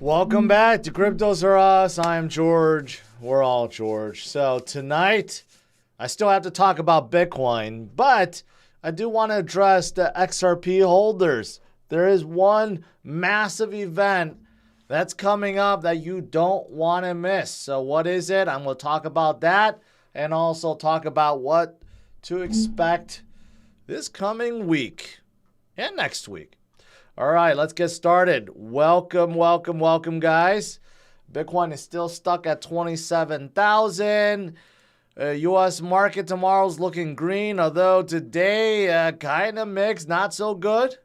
Welcome back to CryptosRus. I'm George. We're all George. So tonight, I still have to talk about Bitcoin, but I do want to address the XRP holders. There is one massive event that's coming up that you don't want to miss. So what is it? I'm going to talk about that and also talk about what to expect this coming week and next week. All right, let's get started. Welcome, guys. Bitcoin is still stuck at 27,000. U.S. market tomorrow's looking green, although today kind of mixed, not so good.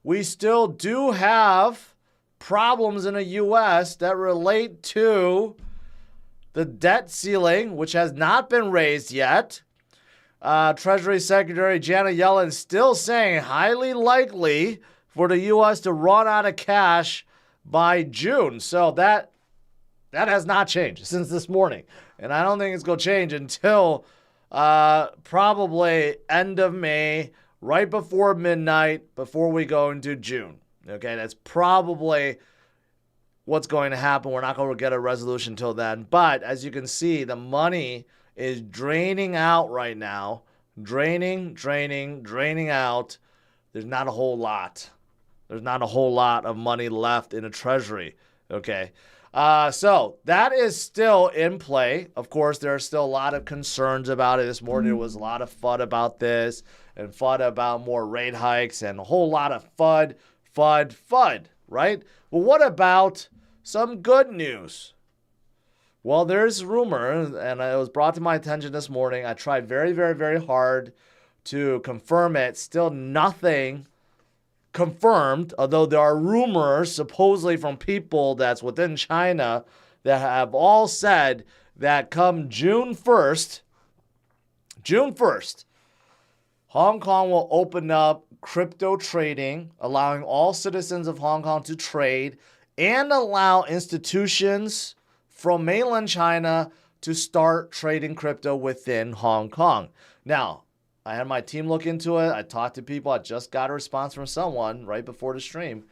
We still do have problems in the U.S. that relate to the debt ceiling, which has not been raised yet. Treasury Secretary Janet Yellen still saying highly likely for the U.S. to run out of cash by June. So that has not changed since this morning. And I don't think it's going to change until probably end of May, right before midnight, before we go into June. Okay, that's probably what's going to happen. We're not going to get a resolution until then. But as you can see, the money is draining out right now. Draining out. There's not a whole lot. There's not a whole lot of money left in the treasury. Okay. So that is still in play. Of course, there are still a lot of concerns about it. This morning there was a lot of FUD about this and FUD about more rate hikes and a whole lot of FUD, right? Well, what about some good news? Well, there's rumor, and it was brought to my attention this morning. I tried very hard to confirm it. Still nothing confirmed, although there are rumors supposedly from people that's within China that have all said that come June 1st, Hong Kong will open up crypto trading, allowing all citizens of Hong Kong to trade and allow institutions from mainland China to start trading crypto within Hong Kong. Now, I had my team look into it. I talked to people. I just got a response from someone right before the stream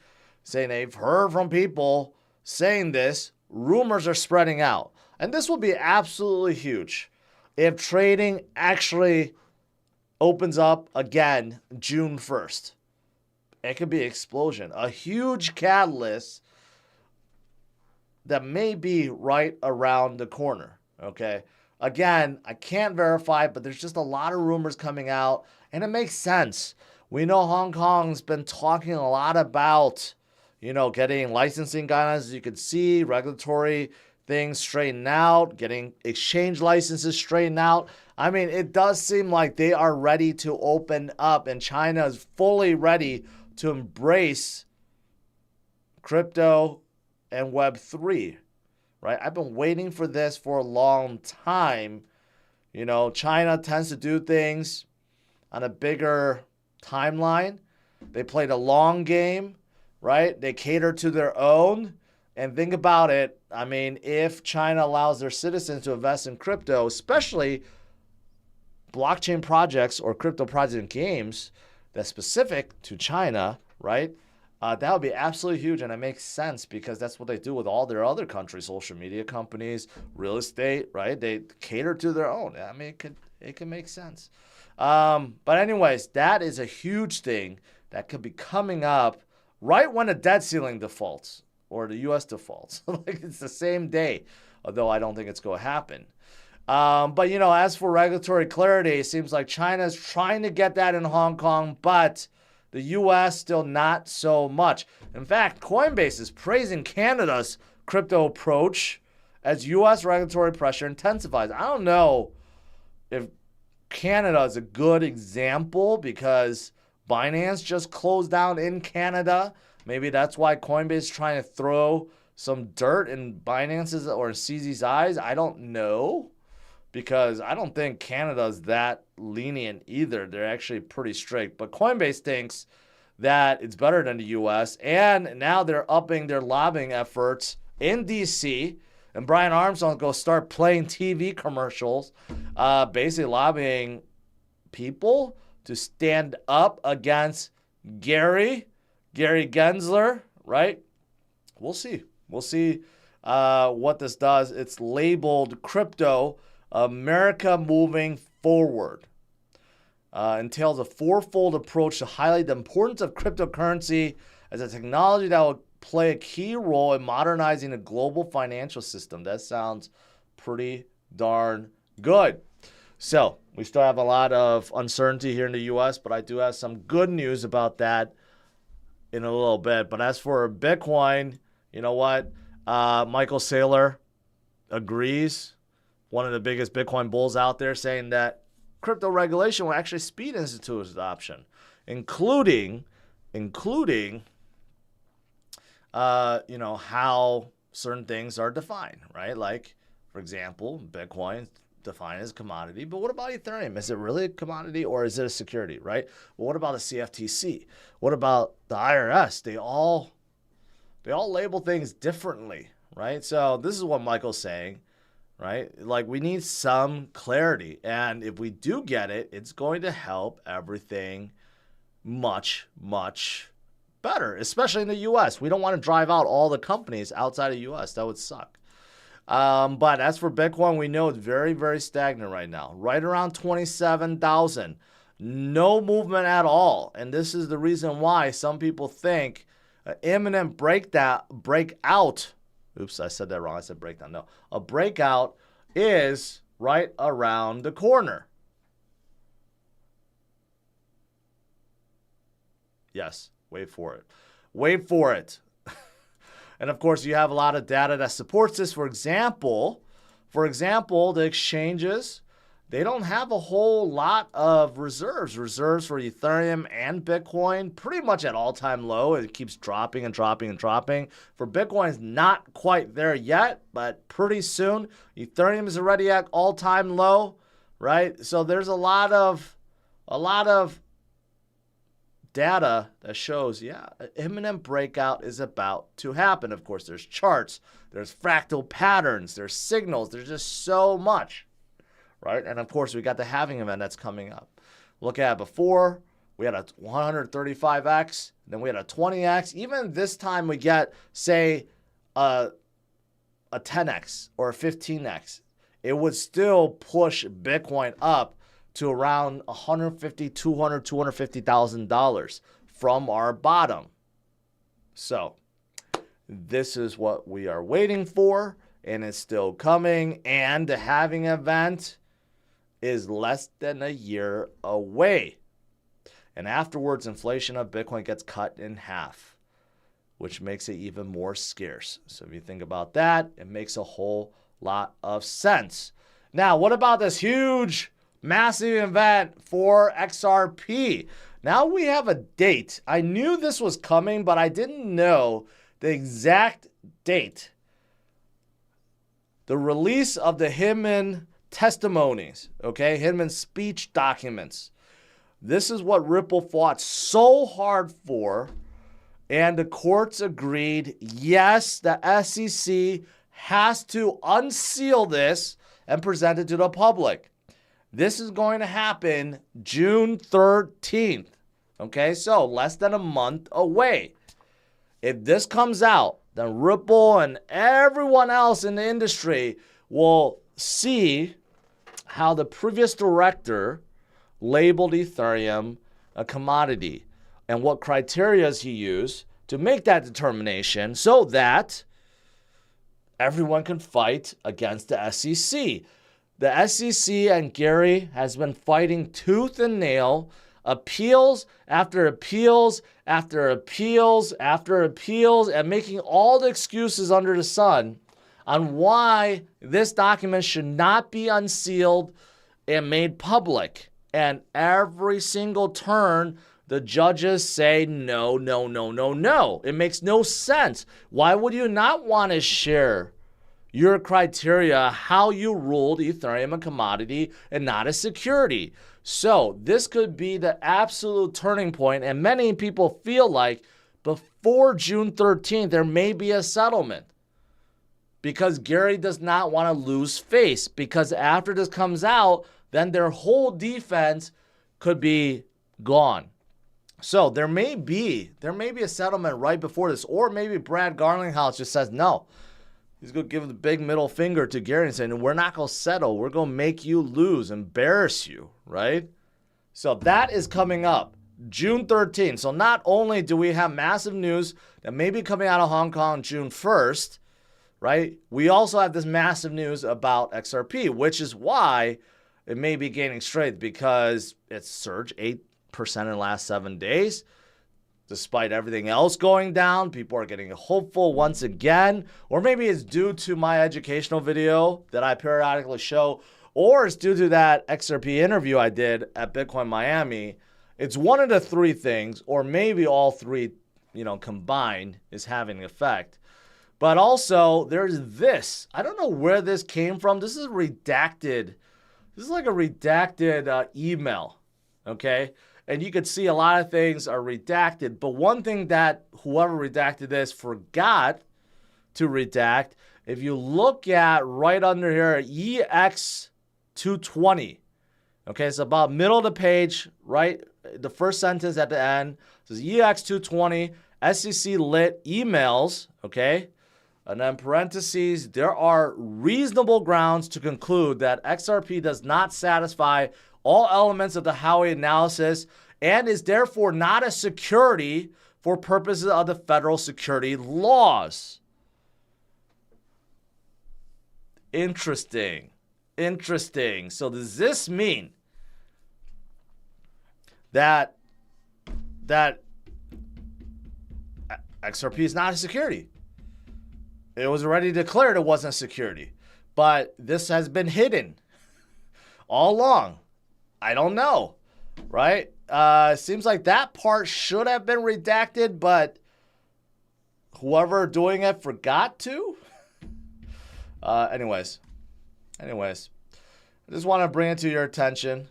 saying they've heard from people saying this. Rumors are spreading out. And this will be absolutely huge if trading actually opens up again June 1st. It could be an explosion. A huge catalyst that may be right around the corner, okay? Again, I can't verify, but there's just a lot of rumors coming out, and it makes sense. We know Hong Kong's been talking a lot about, getting licensing guidelines, as you can see, regulatory things straightened out, getting exchange licenses straightened out. I mean, it does seem like they are ready to open up, and China is fully ready to embrace crypto and Web3, right? I've been waiting for this for a long time. China tends to do things on a bigger timeline. They play the long game, right? They cater to their own. And think about it. I mean, if China allows their citizens to invest in crypto, especially blockchain projects or crypto projects and games that's specific to China, right? That would be absolutely huge, and it makes sense because that's what they do with all their other countries, social media companies, real estate, right? They cater to their own. I mean, it can make sense. But anyways, that is a huge thing that could be coming up right when the debt ceiling defaults or the U.S. defaults. Like it's the same day, although I don't think it's going to happen. But as for regulatory clarity, it seems like China's trying to get that in Hong Kong, but the U.S. still not so much. In fact, Coinbase is praising Canada's crypto approach as U.S. regulatory pressure intensifies. I don't know if Canada is a good example because Binance just closed down in Canada. Maybe that's why Coinbase is trying to throw some dirt in Binance's or CZ's eyes. I don't know, because I don't think Canada's that lenient either. They're actually pretty strict. But Coinbase thinks that it's better than the U.S. And now they're upping their lobbying efforts in D.C. And Brian Armstrong go start playing TV commercials, basically lobbying people to stand up against Gary Gensler, right? we'll see. We'll see what this does. It's labeled Crypto America Moving Forward. Entails a fourfold approach to highlight the importance of cryptocurrency as a technology that will play a key role in modernizing the global financial system. That sounds pretty darn good. So we still have a lot of uncertainty here in the U.S., but I do have some good news about that in a little bit. But as for Bitcoin, you know what? Michael Saylor agrees, one of the biggest Bitcoin bulls out there, saying that crypto regulation will actually speed institutional adoption, including how certain things are defined, right? Like, for example, Bitcoin defined as a commodity, but what about Ethereum? Is it really a commodity or is it a security, right? Well, what about the CFTC? What about the IRS? They all label things differently, right? So this is what Michael's saying, right? Like, we need some clarity, and if we do get it, it's going to help everything much, much better, especially in the U.S. We don't want to drive out all the companies outside of the U.S. That would suck. But as for Bitcoin, we know it's very, very stagnant right now, right around 27,000. No movement at all. And this is the reason why some people think an imminent breakout. Oops, I said that wrong. I said breakdown. No, a breakout is right around the corner. Yes, wait for it. Wait for it. And of course, you have a lot of data that supports this. For example, the exchanges, they don't have a whole lot of reserves. Reserves for Ethereum and Bitcoin, pretty much at all-time low. It keeps dropping and dropping and dropping. For Bitcoin, it's not quite there yet, but pretty soon. Ethereum is already at all-time low, right? So there's a lot of data that shows, an imminent breakout is about to happen. Of course, there's charts, there's fractal patterns, there's signals, there's just so much, right? And of course, we got the halving event that's coming up. Look at it before, we had a 135x, then we had a 20x. Even this time we get, say, a 10x or a 15x. It would still push Bitcoin up to around $150,000, $200,000, $250,000 from our bottom. So this is what we are waiting for, and it's still coming. And the halving event is less than a year away. And afterwards, inflation of Bitcoin gets cut in half, which makes it even more scarce. So if you think about that, it makes a whole lot of sense. Now, what about this huge, massive event for XRP? Now we have a date. I knew this was coming, but I didn't know the exact date. The release of the Hinman testimonies, okay? Hinman speech documents. This is what Ripple fought so hard for, and the courts agreed, yes, the SEC has to unseal this and present it to the public. This is going to happen June 13th, okay? So less than a month away. If this comes out, then Ripple and everyone else in the industry will see how the previous director labeled Ethereum a commodity and what criteria he used to make that determination so that everyone can fight against the SEC. The SEC and Gary has been fighting tooth and nail, appeals after appeals after appeals after appeals, and making all the excuses under the sun on why this document should not be unsealed and made public. And every single turn, the judges say no, no, no, no, no. It makes no sense. Why would you not want to share your criteria, how you ruled Ethereum a commodity and not a security? So this could be the absolute turning point, and many people feel like before June 13th, there may be a settlement because Gary does not want to lose face, because after this comes out, then their whole defense could be gone. So there may be a settlement right before this, or maybe Brad Garlinghouse just says no. He's going to give the big middle finger to Gary and saying, we're not going to settle. We're going to make you lose, embarrass you, right? So that is coming up June 13th. So not only do we have massive news that may be coming out of Hong Kong June 1st, right? We also have this massive news about XRP, which is why it may be gaining strength, because it's surged 8% in the last 7 days. Despite everything else going down, people are getting hopeful once again. Or maybe it's due to my educational video that I periodically show, or it's due to that XRP interview I did at Bitcoin Miami. It's one of the three things, or maybe all three, combined is having an effect. But also, there's this. I don't know where this came from. This is redacted. This is like a redacted email, okay? And you could see a lot of things are redacted. But one thing that whoever redacted this forgot to redact, if you look at right under here, EX220. Okay, it's about middle of the page, right? The first sentence at the end says EX220, SEC lit emails, okay? And then parentheses, there are reasonable grounds to conclude that XRP does not satisfy all elements of the Howey analysis and is therefore not a security for purposes of the federal security laws. Interesting. So does this mean that XRP is not a security? It was already declared it wasn't a security, but this has been hidden all along. I don't know, right? Seems like that part should have been redacted, but whoever doing it forgot to. Anyways, I just want to bring it to your attention,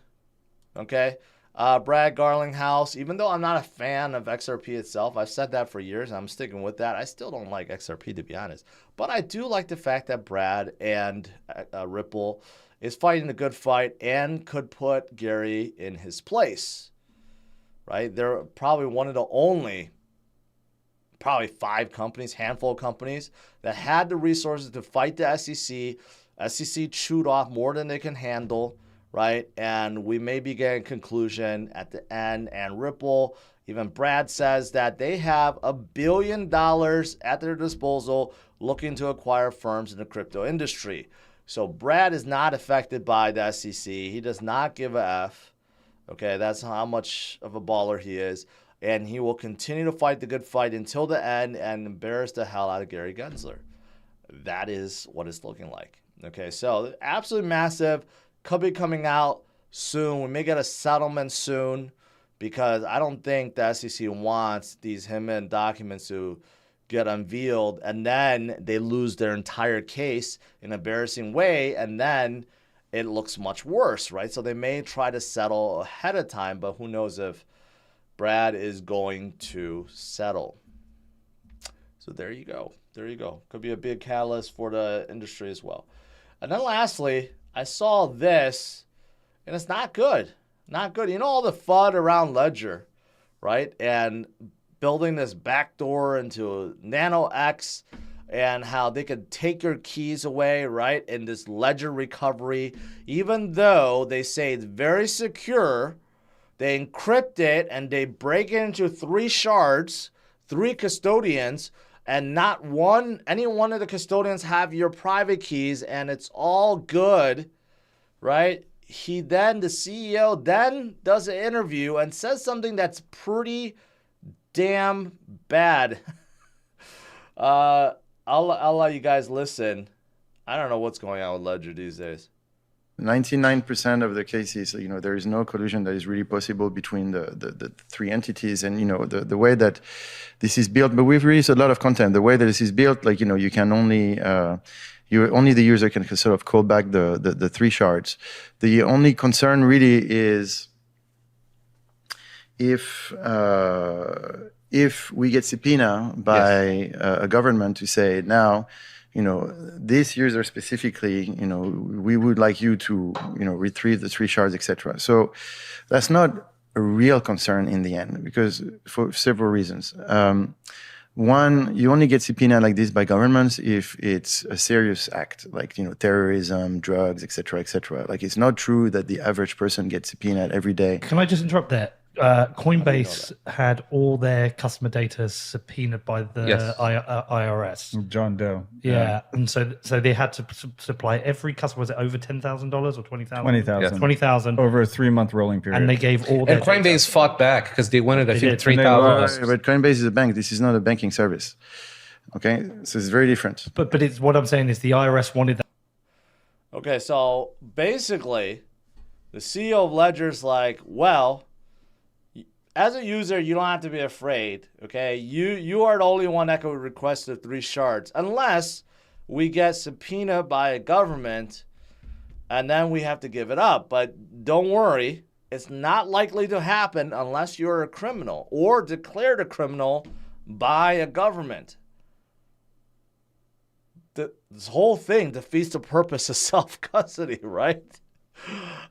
okay? Brad Garlinghouse, even though I'm not a fan of XRP itself, I've said that for years, and I'm sticking with that. I still don't like XRP, to be honest. But I do like the fact that Brad and Ripple is fighting a good fight and could put Gary in his place, right? They're probably one of the only, probably 5 companies, handful of companies that had the resources to fight the SEC. SEC chewed off more than they can handle, right? And we may be getting a conclusion at the end. And Ripple, even Brad says that they have $1 billion at their disposal looking to acquire firms in the crypto industry. So Brad is not affected by the SEC. He does not give a F. Okay, that's how much of a baller he is. And he will continue to fight the good fight until the end and embarrass the hell out of Gary Gensler. That is what it's looking like. Okay, so absolutely massive. Could be coming out soon. We may get a settlement soon, because I don't think the SEC wants these Hinman documents to get unveiled and then they lose their entire case in an embarrassing way, and then it looks much worse, right? So they may try to settle ahead of time, but who knows if Brad is going to settle. So there you go. Could be a big catalyst for the industry as well. And then lastly, I saw this, and it's not good. Not good. You know all the FUD around Ledger, right? And building this backdoor into Nano X, and how they could take your keys away, right? In this Ledger recovery, even though they say it's very secure, they encrypt it and they break it into 3 shards, 3 custodians, and not any one of the custodians have your private keys, and it's all good, right? The CEO then does an interview and says something that's pretty damn bad. I'll let you guys listen. I don't know what's going on with Ledger these days. 99% of the cases, there is no collusion that is really possible between the 3 entities, and the way that this is built. But we've released a lot of content. The way that this is built, you can only only the user can sort of call back the 3 shards. The only concern really is if we get subpoena by a government to say now, this user specifically, we would like you to, retrieve the 3 shards, etc. So that's not a real concern in the end, because for several reasons. One, you only get subpoena like this by governments if it's a serious act, like terrorism, drugs, etc., etc. Like it's not true that the average person gets subpoenaed every day. Can I just interrupt there? Coinbase had all their customer data subpoenaed by the IRS. John Doe. Yeah, and so they had to supply every customer. Was it over $10,000 or 20,000? 20,000. 20,000 over a 3-month rolling period. and they gave all. And Coinbase fought back because they wanted, I think, did. 3,000. But Coinbase is a bank. This is not a banking service. Okay, so it's very different. But it's what I'm saying is the IRS wanted that. Okay, so basically, the CEO of Ledger's like, well, as a user, you don't have to be afraid, okay? You are the only one that could request the 3 shards unless we get subpoenaed by a government and then we have to give it up. But don't worry, it's not likely to happen unless you're a criminal or declared a criminal by a government. This whole thing defeats the purpose of self-custody, right?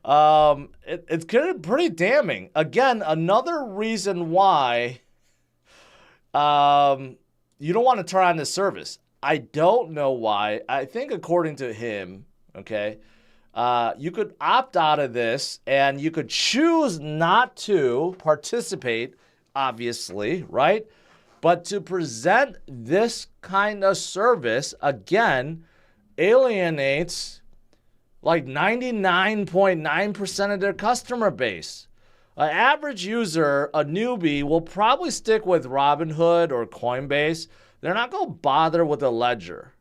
It's pretty damning. Again, another reason why you don't want to turn on this service. I don't know why. I think according to him, okay, you could opt out of this and you could choose not to participate, obviously, right? But to present this kind of service, again, alienates like 99.9% of their customer base. An average user, a newbie, will probably stick with Robinhood or Coinbase. They're not going to bother with a ledger.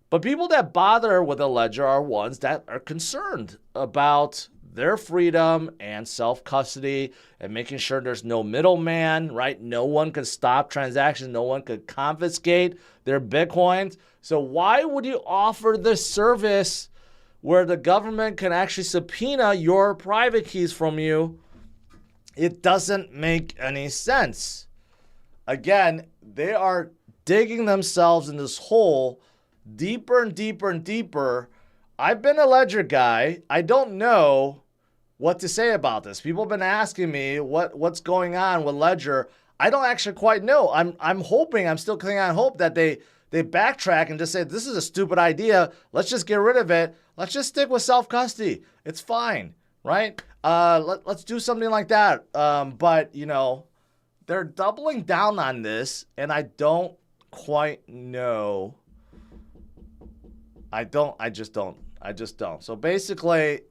But people that bother with a ledger are ones that are concerned about their freedom and self-custody and making sure there's no middleman, right? No one can stop transactions. No one could confiscate their Bitcoins. So why would you offer this service where the government can actually subpoena your private keys from you? It doesn't make any sense. Again, they are digging themselves in this hole deeper and deeper and deeper. I've been a ledger guy. I don't know what to say about this. People have been asking me what's going on with Ledger. I don't actually quite know. I'm hoping, I'm still clinging on hope that they backtrack and just say, this is a stupid idea. Let's just get rid of it. Let's just stick with self-custody. It's fine, right? Let's do something like that. But, they're doubling down on this, and I don't quite know. I just don't. So basically,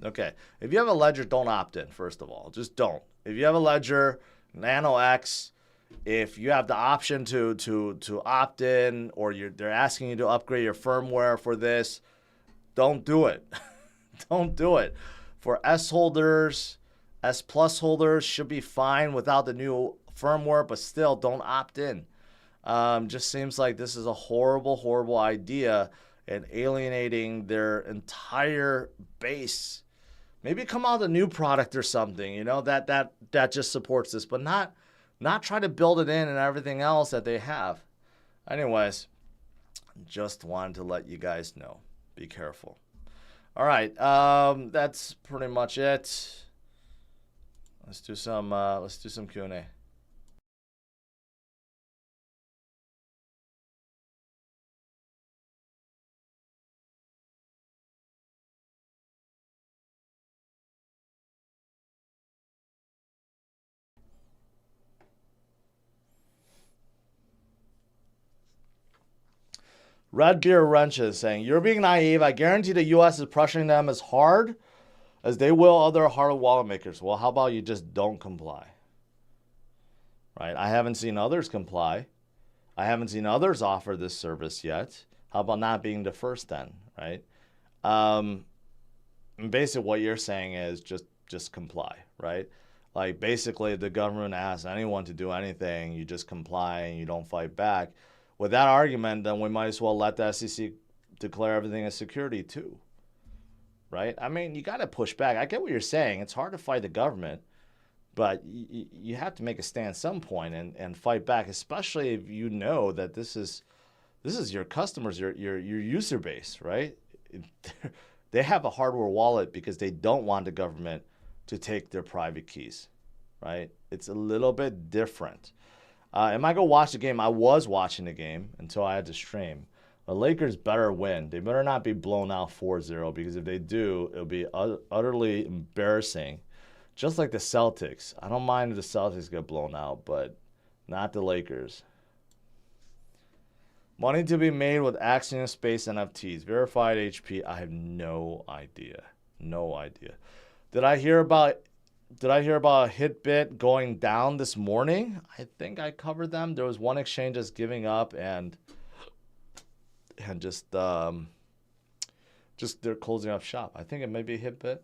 okay, if you have a ledger, don't opt in, first of all. Just don't. If you have a ledger, Nano X, if you have the option to opt in or they're asking you to upgrade your firmware for this, don't do it. Don't do it. For S holders, S plus holders should be fine without the new firmware, but still don't opt in. Just seems like this is a horrible, horrible idea and alienating their entire base. Maybe come out with a new product or something, that just supports this, but not try to build it in and everything else that they have. Anyways, just wanted to let you guys know. Be careful. All right, that's pretty much it. Let's do some Q&A. Red Beer Wrench is saying, you're being naive. I guarantee the U.S. is pressuring them as hard as they will other hardware wallet makers. Well, how about you just don't comply? Right? I haven't seen others comply. I haven't seen others offer this service yet. How about not being the first then, right? Basically what you're saying is just comply, right? Like basically if the government asks anyone to do anything, you just comply and you don't fight back. With that argument, then we might as well let the SEC declare everything as security too, right? I mean, you got to push back. I get what you're saying. It's hard to fight the government, but you have to make a stand at some point and fight back, especially if you know that this is your customers, your user base, right? They have a hardware wallet because they don't want the government to take their private keys, right? It's a little bit different. Am I going to watch the game? I was watching the game until I had to stream. The Lakers better win. They better not be blown out 4-0, because if they do, it'll be utterly embarrassing. Just like the Celtics. I don't mind if the Celtics get blown out, but not the Lakers. Money to be made with Axiom Space NFTs. Verified HP. I have no idea. No idea. Did I hear about Hitbit going down this morning? I think I covered them. There was one exchange that's giving up and just they're closing up shop. I think it may be Hitbit.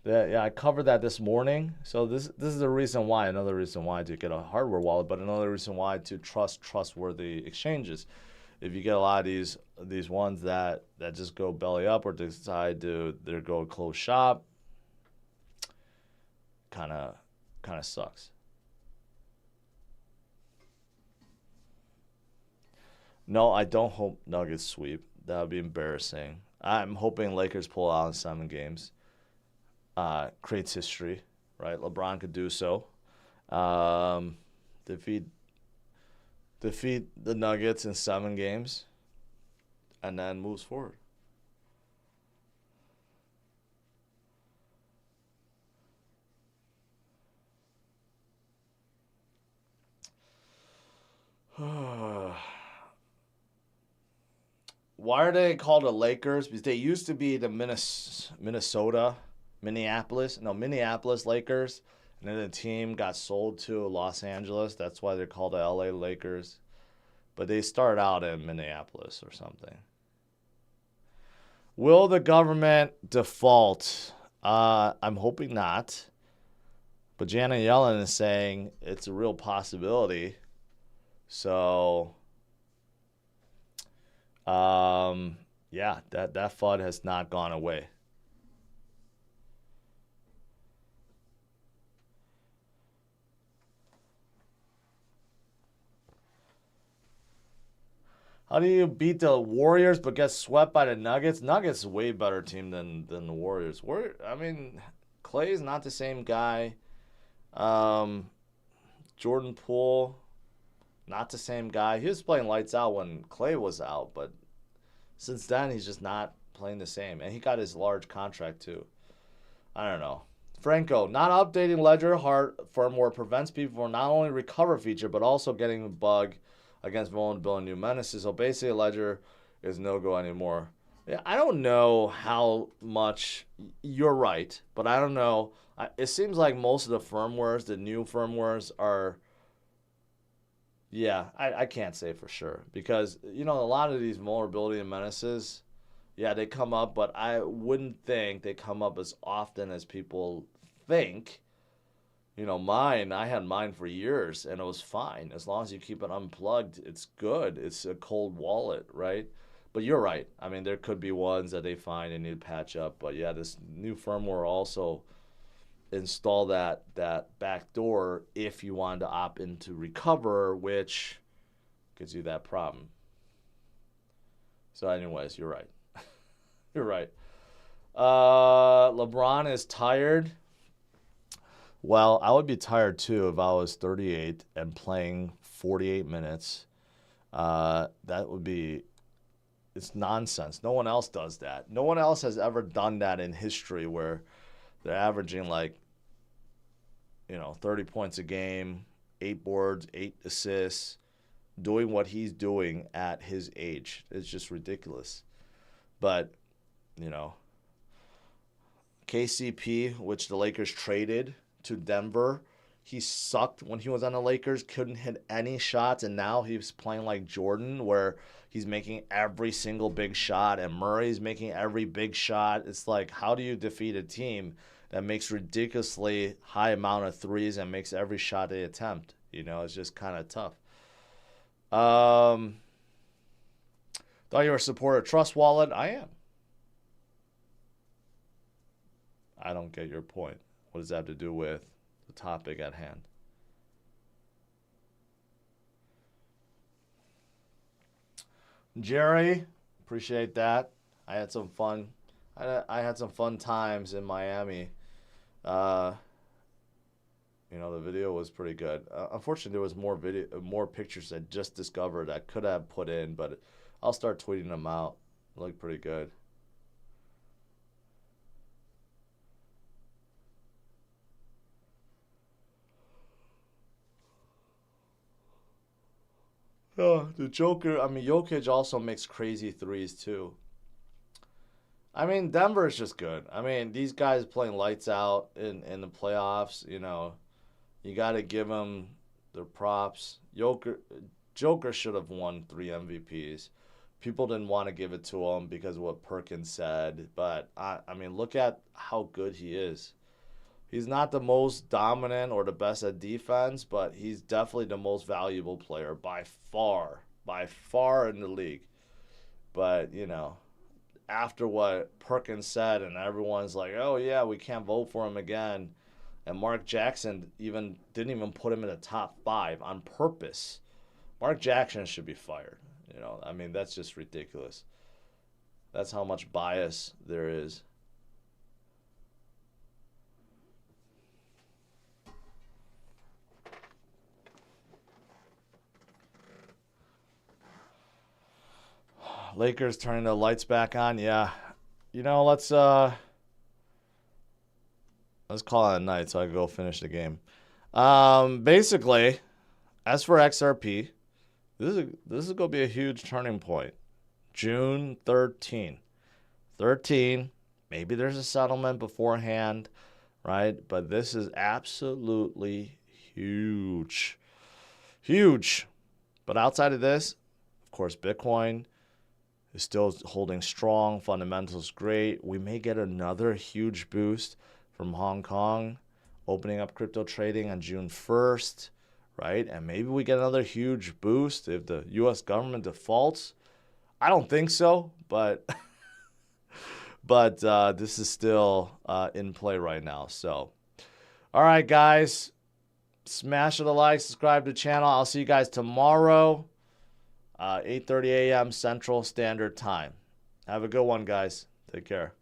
Yeah, I covered that this morning. So this is the reason why. Another reason why to get a hardware wallet, but another reason why to trust trustworthy exchanges. If you get a lot of these ones that just go belly up or decide to go close shop, kind of sucks. No, I don't hope Nuggets sweep. That would be embarrassing. I'm hoping Lakers pull out in 7 games. Creates history, right? LeBron could do so. Defeat the Nuggets in 7 games, and then moves forward. Why are they called the Lakers? Because they used to be the Minneapolis Lakers, and then the team got sold to Los Angeles. That's why they're called the LA Lakers. But they started out in Minneapolis or something. Will the government default? I'm hoping not. But Janet Yellen is saying it's a real possibility. So, yeah, that FUD has not gone away. How do you beat the Warriors but get swept by the Nuggets? Nuggets is a way better team than the Warriors. Clay's not the same guy. Jordan Poole, not the same guy. He was playing lights out when Clay was out, but since then he's just not playing the same. And he got his large contract too. I don't know. Franco, not updating Ledger firmware prevents people from not only recover feature, but also getting a bug against vulnerability and new menaces. So basically, Ledger is no-go anymore. Yeah, I don't know how much you're right, but I don't know. It seems like most of the firmwares, the new firmwares are, yeah, I can't say for sure. Because, a lot of these vulnerability and menaces, yeah, they come up, but I wouldn't think they come up as often as people think. I had mine for years, and it was fine. As long as you keep it unplugged, it's good. It's a cold wallet, right? But you're right. I mean, there could be ones that they find and need to patch up. But, yeah, this new firmware also install that backdoor if you wanted to opt into recover, which gives you that problem. So, anyways, you're right. You're right. LeBron is tired. Well, I would be tired too if I was 38 and playing 48 minutes. It's nonsense. No one else does that. No one else has ever done that in history where they're averaging 30 points a game, 8 boards, 8 assists, doing what he's doing at his age. It's just ridiculous. But, KCP, which the Lakers traded to Denver, he sucked when he was on the Lakers, couldn't hit any shots, and now he's playing like Jordan, where he's making every single big shot, and Murray's making every big shot. It's like, how do you defeat a team that makes ridiculously high amount of threes and makes every shot they attempt? It's just kind of tough. Thought you were a supporter of Trust Wallet. I am. I don't get your point. What does that have to do with the topic at hand? Jerry, appreciate that. I had some fun. I had some fun times in Miami. You know, the video was pretty good. Unfortunately, there was more pictures I just discovered I could have put in, but I'll start tweeting them out. They look pretty good. Oh, the Joker. I mean, Jokic also makes crazy threes too. I mean, Denver is just good. I mean, these guys playing lights out in the playoffs. You know, you got to give them their props. Joker should have won 3 MVPs. People didn't want to give it to him because of what Perkins said. But, I mean, look at how good he is. He's not the most dominant or the best at defense, but he's definitely the most valuable player by far in the league. But, you know, after what Perkins said and everyone's like, oh, yeah, we can't vote for him again. And Mark Jackson didn't even put him in the top 5 on purpose. Mark Jackson should be fired. You know, I mean, that's just ridiculous. That's how much bias there is. Lakers turning the lights back on. Yeah. You know, let's call it a night so I can go finish the game. Basically, as for XRP, this is going to be a huge turning point. June 13. Maybe there's a settlement beforehand, right? But this is absolutely huge. Huge. But outside of this, of course, Bitcoin is still holding strong. Fundamentals great. We may get another huge boost from Hong Kong opening up crypto trading on June 1st, right? And maybe we get another huge boost if the U.S. government defaults. I don't think so, but this is still in play right now. So, all right, guys, smash the like, subscribe to the channel. I'll see you guys tomorrow. 8:30 a.m. Central Standard Time. Have a good one, guys. Take care.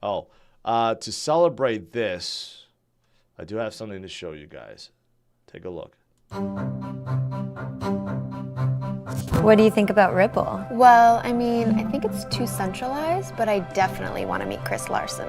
Oh, to celebrate this, I do have something to show you guys. Take a look. What do you think about Ripple? Well, I mean, I think it's too centralized, but I definitely want to meet Chris Larson.